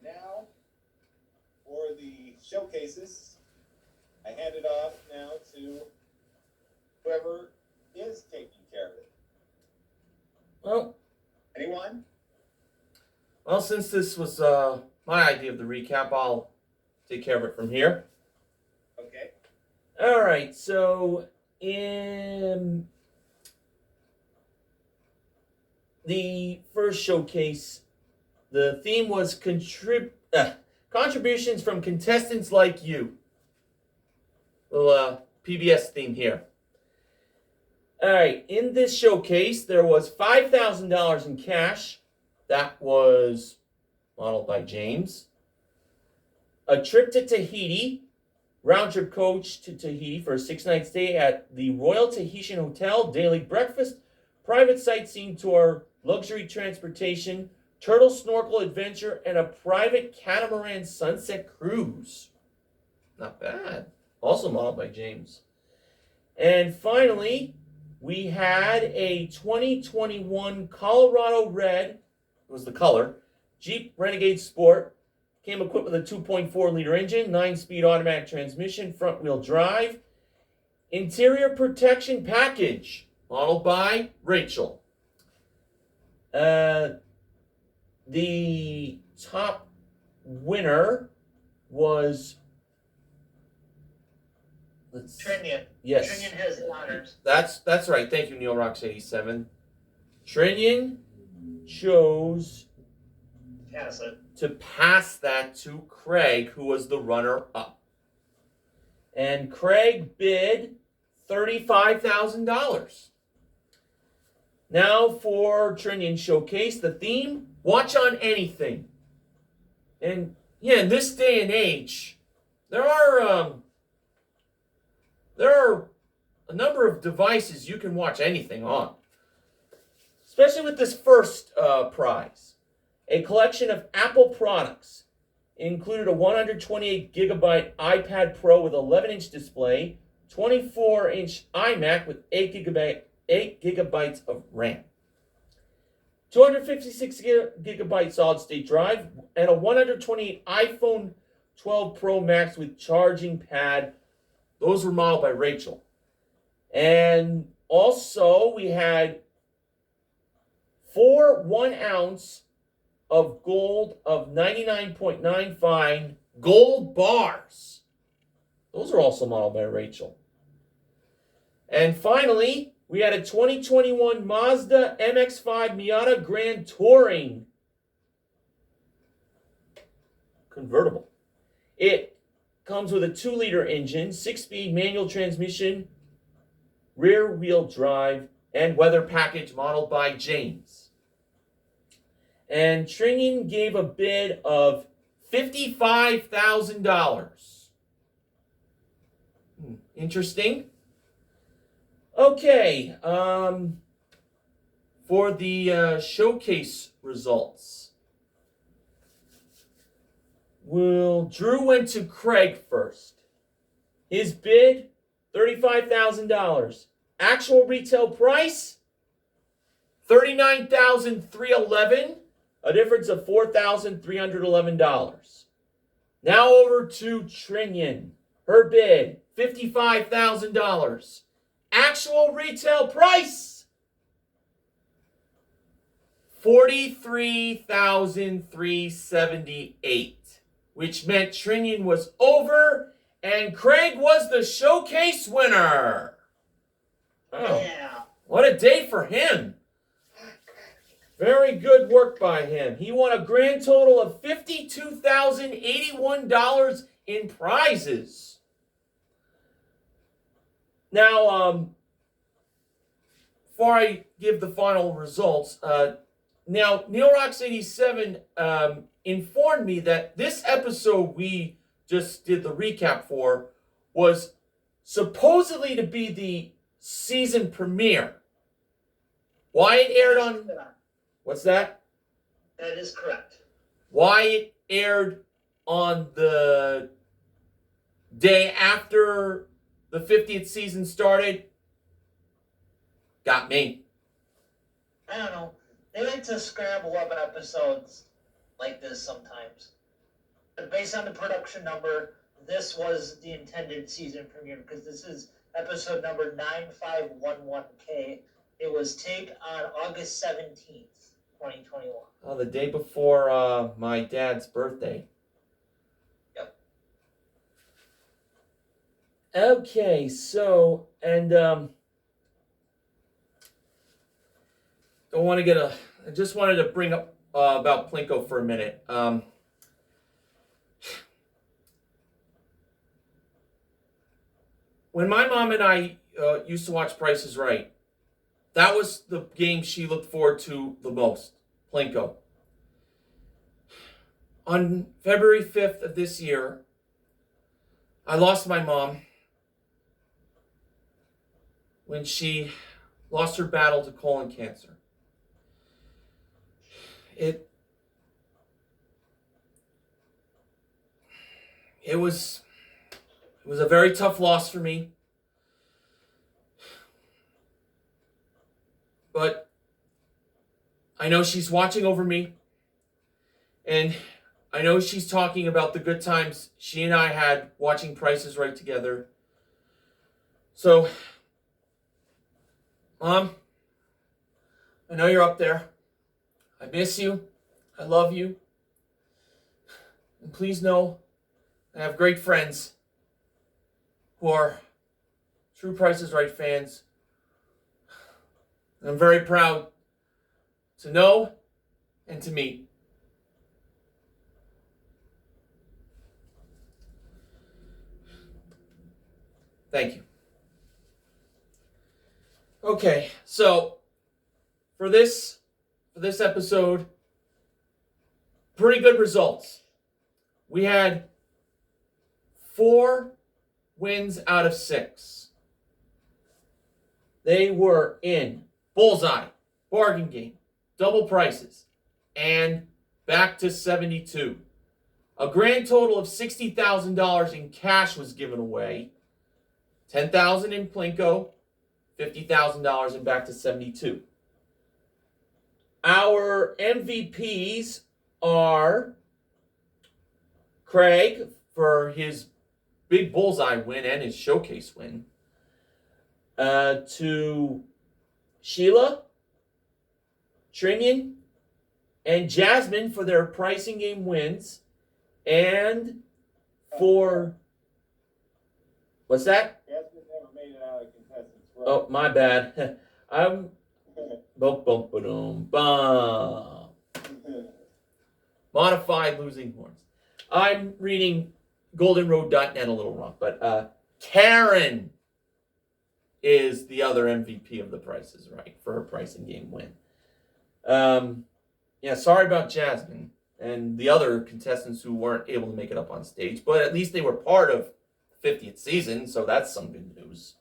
Now, for the showcases, I hand it off now to whoever is taking care of it. Well, anyone? Well, since this was my idea of the recap, I'll take care of it from here. Okay. All right, so in the first showcase, the theme was contributions from contestants like you. Little PBS theme here. All right, in this showcase, there was $5,000 in cash. That was modeled by James. A trip to Tahiti, round-trip coach to Tahiti for a 6-night stay at the Royal Tahitian Hotel, daily breakfast, private sightseeing tour, luxury transportation, turtle snorkel adventure, and a private catamaran sunset cruise. Not bad. Also modeled by James. And finally, we had a 2021 Colorado Red, was the color, Jeep Renegade Sport. Came equipped with a 2.4-liter engine, 9-speed automatic transmission, front-wheel drive. Interior protection package, modeled by Rachel. The top winner was... Trinian. Yes. Trinian has the honors. That's right. Thank you, Neil Rocks 87. Trinian chose to pass that to Craig, who was the runner-up. And Craig bid $35,000. Now for Trinian Showcase, the theme, watch on anything. And yeah, in this day and age, there are a number of devices you can watch anything on. Especially with this first prize. A collection of Apple products. It included a 128 gigabyte iPad Pro with 11-inch display, 24-inch iMac with 8 gigabytes of RAM, 256 gigabyte solid-state drive, and a 128 iPhone 12 Pro Max with charging pad. Those were modeled by Rachel. And also we had 4 1-ounce of gold of 99.9 fine gold bars. Those are also modeled by Rachel. And finally, we had a 2021 Mazda MX-5 Miata Grand Touring convertible. It comes with a 2-liter engine, 6-speed manual transmission, rear-wheel drive, and weather package modeled by James. And Trinian gave a bid of $55,000. Interesting. Okay, for the showcase results. Drew went to Craig first. His bid, $35,000. Actual retail price, $39,311. A difference of $4,311. Now over to Trinian. Her bid, $55,000. Actual retail price, $43,378. Which meant Trinian was over and Craig was the showcase winner. Oh, yeah. What a day for him. Very good work by him. He won a grand total of $52,081 in prizes. Now, before I give the final results, now Neil Rocks 87 informed me that this episode we just did the recap for was supposedly to be the season premiere. Why it aired on... What's that? That is correct. Why it aired on the day after the 50th season started got me. I don't know. They like to scramble up episodes like this sometimes. But based on the production number, this was the intended season premiere because this is episode number 9511K. It was taped on August 17th, 2021. Oh, the day before my dad's birthday. Yep. Okay, so, and I just wanted to bring up about Plinko for a minute. When my mom and I used to watch Price is Right, that was the game she looked forward to the most, Plinko. On February 5th of this year, I lost my mom when she lost her battle to colon cancer. It was a very tough loss for me. But I know she's watching over me. And I know she's talking about the good times she and I had watching Price is Right together. So, Mom, I know you're up there. I miss you. I love you. And please know I have great friends who are true Price is Right fans. And I'm very proud to know and to meet. Thank you. Okay, so for this episode, pretty good results. We had 4 wins out of 6. They were in Bullseye, Bargain Game, Double Prices, and Back to 72. A grand total of $60,000 in cash was given away. $10,000 in Plinko, $50,000 in Back to 72. Our MVPs are Craig for his big Bullseye win and his showcase win. To Sheila, Trinian, and Jasmine for their pricing game wins. And for... What's that? Jasmine never made it out of contestants. Right? Oh, my bad. I'm... Modified losing horns. I'm reading goldenroad.net a little wrong, but Karen is the other MVP of the Price is Right for her pricing game win. Yeah, sorry about Jasmine and the other contestants who weren't able to make it up on stage, but at least they were part of the 50th season, so that's some good news.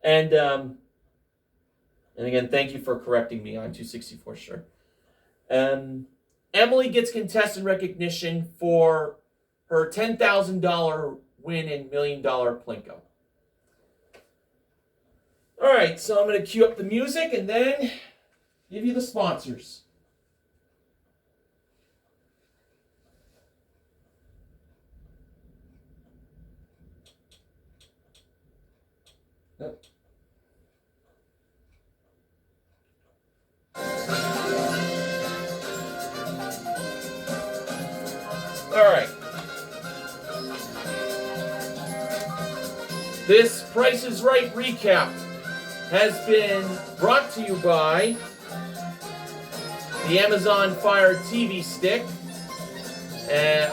And again, thank you for correcting me on 264 sure. Emily gets contestant recognition for her $10,000 win in $1 Million Plinko. All right, so I'm going to cue up the music and then give you the sponsors. Yep. All right. This Price is Right recap has been brought to you by the Amazon Fire TV stick. And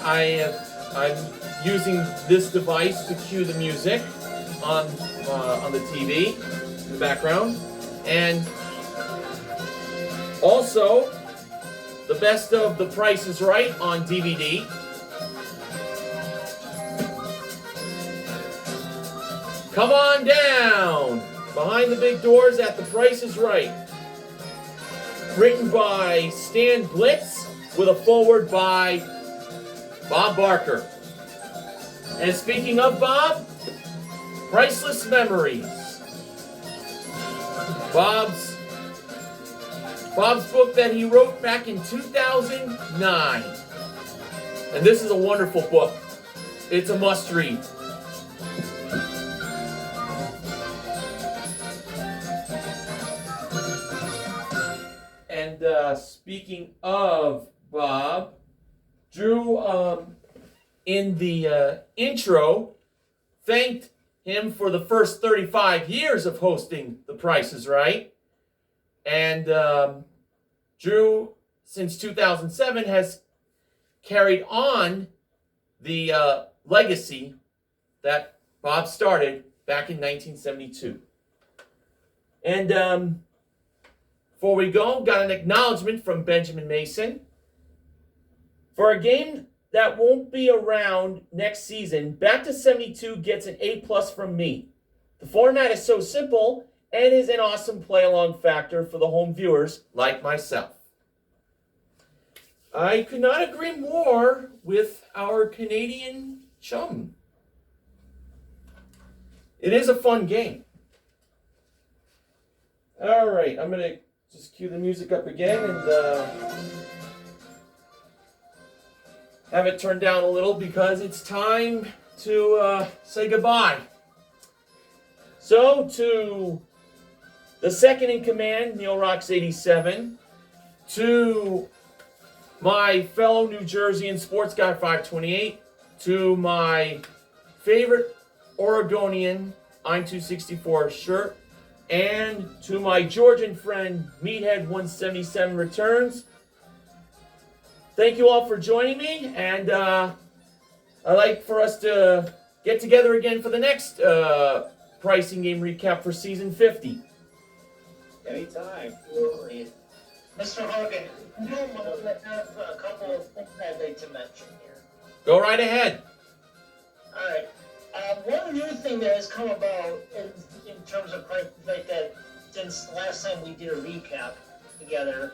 I'm using this device to cue the music on the TV in the background. And also, the best of The Price is Right on DVD. Come on down! Behind the Big Doors at The Price is Right. Written by Stan Blitz with a foreword by Bob Barker. And speaking of Bob, Priceless Memories. Bob's Bob's book that he wrote back in 2009. And this is a wonderful book. It's a must-read. And speaking of Bob, Drew, in the intro, thanked him for the first 35 years of hosting The Price is Right. And Drew, since 2007, has carried on the legacy that Bob started back in 1972. And before we go, got an acknowledgement from Benjamin Mason. For a game that won't be around next season, Back to 72 gets an A+ from me. The format is so simple and is an awesome play-along factor for the home viewers like myself. I could not agree more with our Canadian chum. It is a fun game. All right, I'm going to just cue the music up again and have it turned down a little because it's time to say goodbye. So, to the second in command, Neil Rocks 87, to my fellow New Jerseyan Sports Guy 528, to my favorite Oregonian I'm 264 shirt, and to my Georgian friend Meathead 177 returns. Thank you all for joining me, and I'd like for us to get together again for the next pricing game recap for season 50. Anytime. Absolutely. Mr. Hogan, I have a couple of things I'd like to mention here. Go right ahead. All right. One new thing that has come about in terms of prices like that since the last time we did a recap together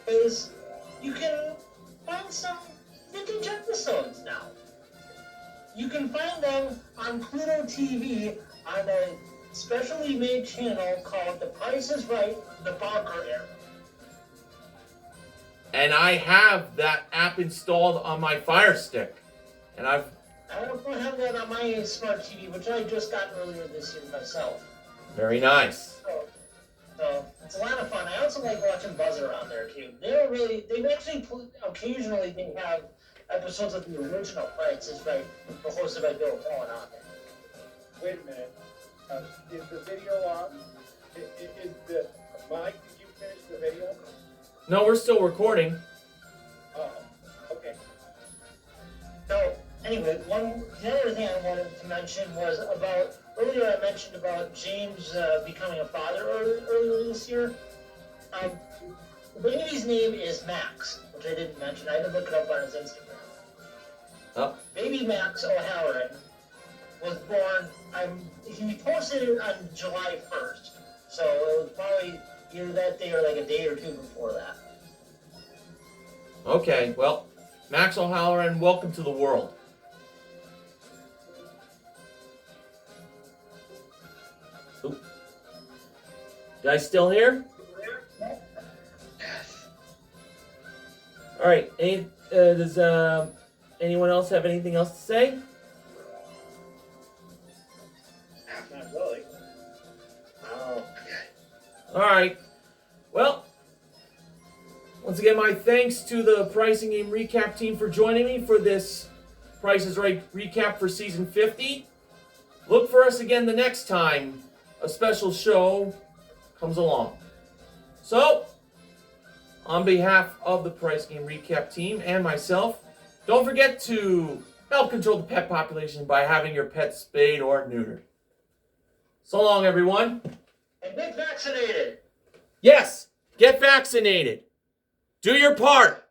is you can find some vintage episodes now. You can find them on Pluto TV on a specially made channel called The Price is Right, The Barker Era. And I have that app installed on my Fire Stick. And I don't have that on my smart TV, which I just got earlier this year myself. Very nice. So it's a lot of fun. I also like watching Buzzer on there too. Occasionally they have episodes of the original Price is Right, hosted by Bill Cohen on there. Wait a minute. Is the video on? Is the Mike? Did you finish the video? No, we're still recording. Oh, okay. So anyway, the other thing I wanted to mention was about earlier. I mentioned about James becoming a father earlier this year. The baby's name is Max, which I didn't mention. I had to look it up on his Instagram. Oh. Baby Max O'Halloran was born. He posted it on July 1st, so it was probably either that day or like a day or two before that. Okay, well, Max O'Halloran, welcome to the world. Oop. Guys still here? All right. Does anyone else have anything else to say? Not really. Oh. All right. Well, once again, my thanks to the Pricing Game Recap team for joining me for this Price is Right recap for season 50. Look for us again the next time a special show comes along. So, on behalf of the Price Game Recap team and myself, don't forget to help control the pet population by having your pet spayed or neutered. So long, everyone. And get vaccinated. Yes, get vaccinated. Do your part.